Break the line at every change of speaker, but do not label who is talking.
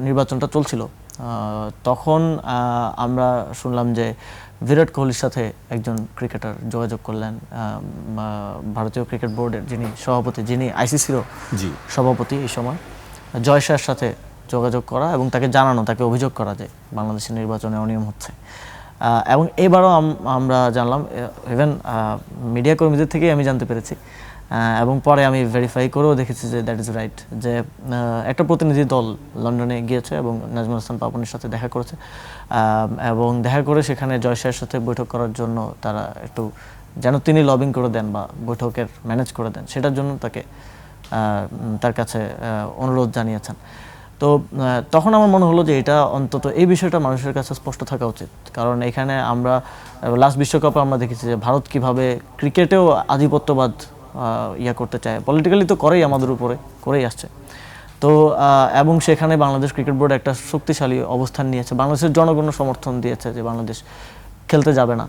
নির্বাচনটা চলছিল তখন আমরা শুনলাম যে বিরাট কোহলির সাথে একজন ক্রিকেটার যোগাযোগ করলেন, ভারতীয় ক্রিকেট বোর্ডের যিনি সভাপতি, যিনি আইসিসিরও সভাপতি এই সময়, জয় শাহর সাথে যোগাযোগ করা এবং তাকে জানানো, তাকে অভিযোগ করা যে বাংলাদেশের নির্বাচনে অনিয়ম হচ্ছে। এবং এবারও আমরা জানলাম, ইভেন মিডিয়া কর্মীদের থেকেই আমি জানতে পেরেছি এবং পরে আমি ভেরিফাই করেও দেখেছি যে দ্যাট ইজ রাইট, যে একটা প্রতিনিধি দল লন্ডনে গিয়েছে এবং নাজমুল হাসান পাপনের সাথে দেখা করেছে এবং দেখা করে সেখানে জয় শাহের সাথে বৈঠক করার জন্য তারা একটু যেন তিনি লবিং করে দেন বা বৈঠকের ম্যানেজ করে দেন সেটার জন্য তার কাছে অনুরোধ জানিয়েছেন। তো তখন আমার মনে হলো যে এটা অন্তত এই বিষয়টা মানুষের কাছে স্পষ্ট থাকা উচিত, কারণ এখানে আমরা লাস্ট বিশ্বকাপে আমরা দেখেছি যে ভারত কিভাবে ক্রিকেটেও আধিপত্যবাদ করতে চায়, পলিটিক্যালি তো করেই, আমাদের উপরে করেই আসছে। তো এবং সেখানে বাংলাদেশ ক্রিকেট বোর্ড একটা শক্তিশালী অবস্থান নিয়েছে, বাংলাদেশের জনগণ সমর্থন দিয়েছে যে বাংলাদেশ খেলতে যাবে না।